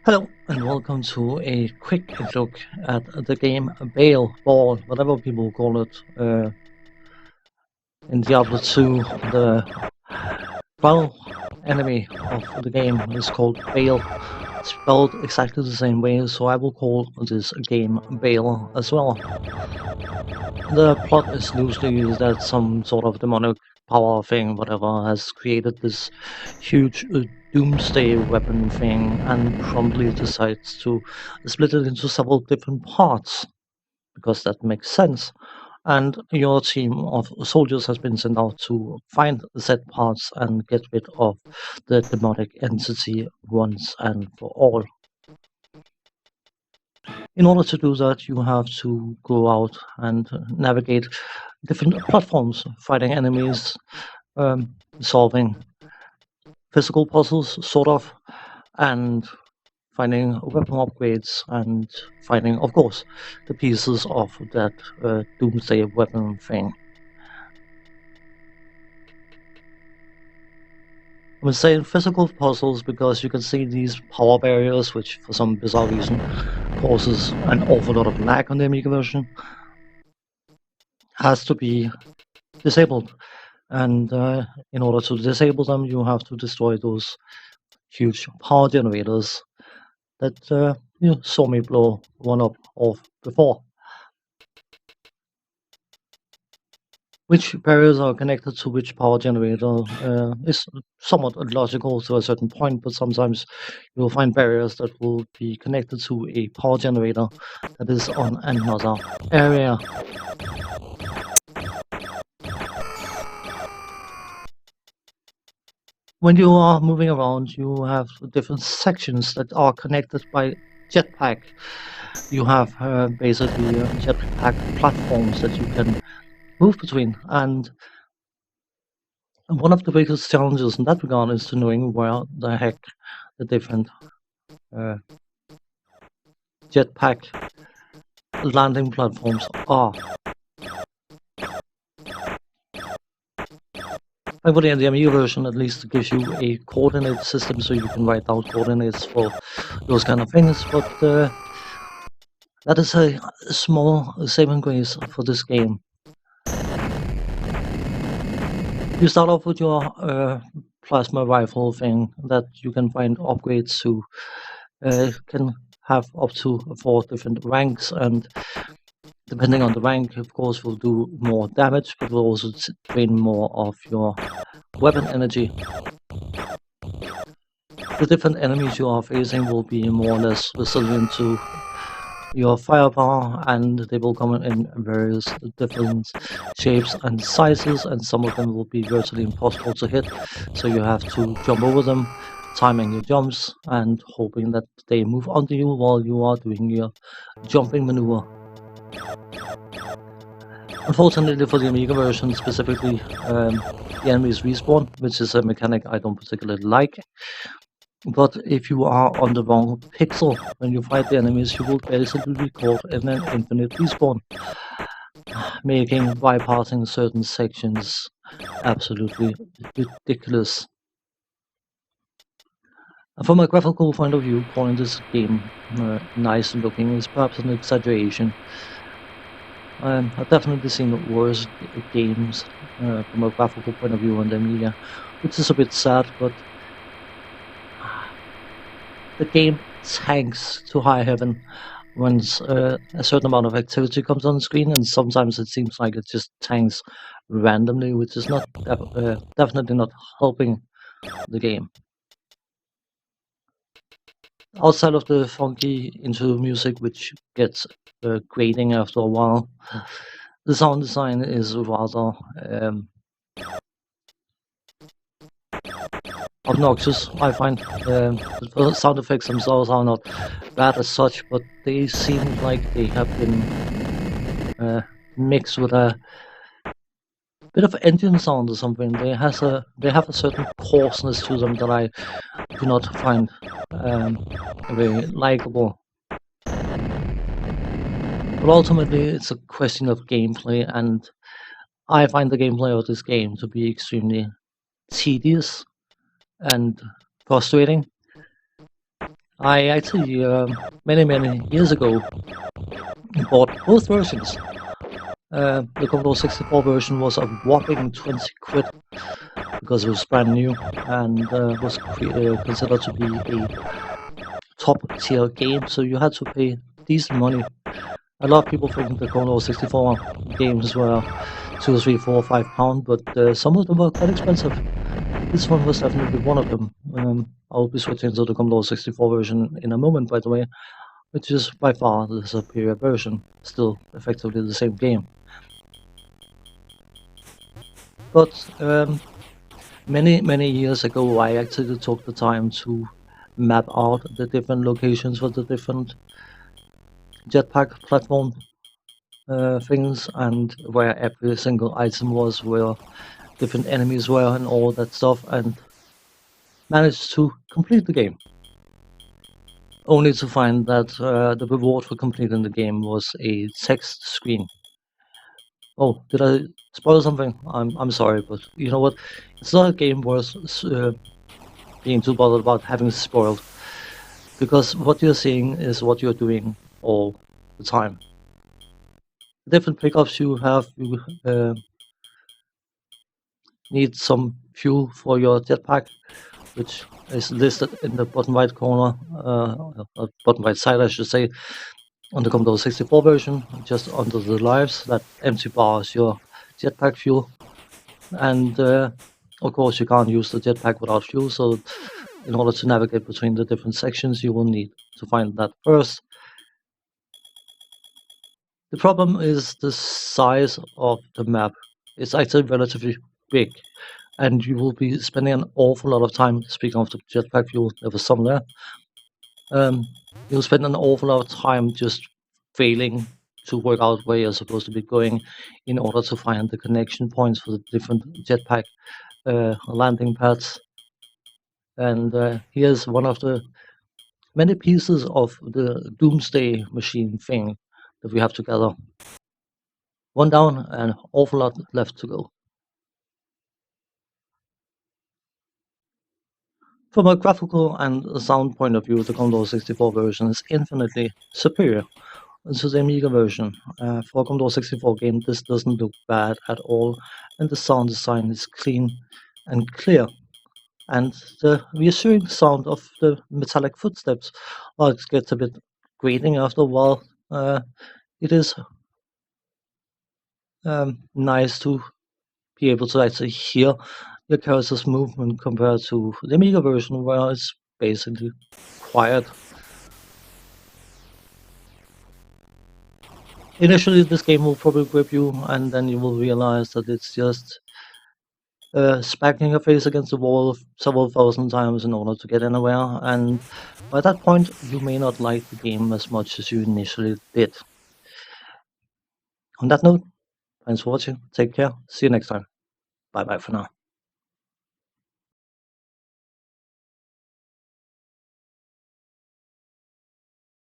Hello and welcome to a quick look at the game Baal, whatever people call it. In Diablo 2, the final enemy of the game is called Baal, spelled exactly the same way, so I will call this game Baal as well. The plot is loosely that some sort of demonic power thing, whatever, has created this huge doomsday weapon thing and promptly decides to split it into several different parts because that makes sense. And your team of soldiers has been sent out to find said parts and get rid of the demonic entity once and for all. In order to do that, you have to go out and navigate different platforms, fighting enemies, solving physical puzzles, sort of, and finding weapon upgrades and finding, of course, the pieces of that doomsday weapon thing. I'm saying physical puzzles because you can see these power barriers, which for some bizarre reason causes an awful lot of lag on the Amiga version, has to be disabled. And in order to disable them, you have to destroy those huge power generators that you saw me blow one up off before. Which barriers are connected to which power generator is somewhat logical to a certain point, but sometimes you will find barriers that will be connected to a power generator that is on another area. When you are moving around, you have different sections that are connected by jetpack. You have basically jetpack platforms that you can move between, and one of the biggest challenges in that regard is to knowing where the heck the different uh, jetpack landing platforms are. Thankfully, in the Amiga version, at least it gives you a coordinate system so you can write down coordinates for those kind of things, but that is a small saving grace for this game. You start off with your plasma rifle thing that you can find upgrades to. Can have up to 4 different ranks, and depending on the rank, of course, will do more damage, but will also drain more of your weapon energy. The different enemies you are facing will be more or less resilient to your firepower, and they will come in various different shapes and sizes, and some of them will be virtually impossible to hit, so you have to jump over them, timing your jumps and hoping that they move onto you while you are doing your jumping maneuver. Unfortunately for the Amiga version specifically, the enemies respawn, which is a mechanic I don't particularly like. But if you are on the wrong pixel when you fight the enemies, you will basically be caught in an infinite respawn, making bypassing certain sections absolutely ridiculous. From a graphical point of view, calling this game nice looking is perhaps an exaggeration. I've definitely seen worse games from a graphical point of view on the Amiga, which is a bit sad, but the game tanks to high heaven once a certain amount of activity comes on screen, and sometimes it seems like it just tanks randomly, which is not definitely not helping the game. Outside of the funky into music, which gets grating after a while, the sound design is rather obnoxious, I find. The sound effects themselves are not bad as such, but they seem like they have been mixed with a bit of engine sound or something. They have a certain coarseness to them that I do not find very likable. But ultimately, it's a question of gameplay, and I find the gameplay of this game to be extremely tedious and frustrating. I actually, many years ago, bought both versions. The Commodore 64 version was a whopping 20 quid because it was brand new and was considered to be a top tier game, so you had to pay decent money. A lot of people think the Commodore 64 games were two, three, £4 or £5, but some of them were quite expensive. This one was definitely one of them. I'll be switching to the Commodore 64 version in a moment, by the way, which is by far the superior version. Still effectively the same game. But many years ago, I actually took the time to map out the different locations for the different jetpack platform things and where every single item was, where different enemies were, and all that stuff, and managed to complete the game. Only to find that the reward for completing the game was a text screen. Oh, did I spoil something? I'm sorry, but you know what? It's not a game worth being too bothered about having spoiled, because what you're seeing is what you're doing all the time. The different pickups you have, you need some fuel for your jetpack, which is listed in the bottom right corner, bottom right side, I should say, on the Commodore 64 version, just under the lives. That empty bar is your jetpack fuel. And of course, you can't use the jetpack without fuel, so in order to navigate between the different sections, you will need to find that first. The problem is the size of the map. It's actually relatively big, and you will be spending an awful lot of time. Speaking of the jetpack fuel, there was some there. You'll spend an awful lot of time just failing to work out where you're supposed to be going in order to find the connection points for the different jetpack landing pads. And here's one of the many pieces of the doomsday machine thing that we have to gather. One down and an awful lot left to go. From a graphical and sound point of view, the Commodore 64 version is infinitely superior to the Amiga version. For a Commodore 64 game, this doesn't look bad at all, and the sound design is clean and clear. And the reassuring sound of the metallic footsteps, while it gets a bit grating after a while, it is nice to be able to actually hear your character's movement compared to the Amiga version, where it's basically quiet. Initially, this game will probably grip you, and then you will realize that it's just smacking your face against the wall several thousand times in order to get anywhere, and by that point, you may not like the game as much as you initially did. On that note, thanks for watching, take care, see you next time, bye bye for now.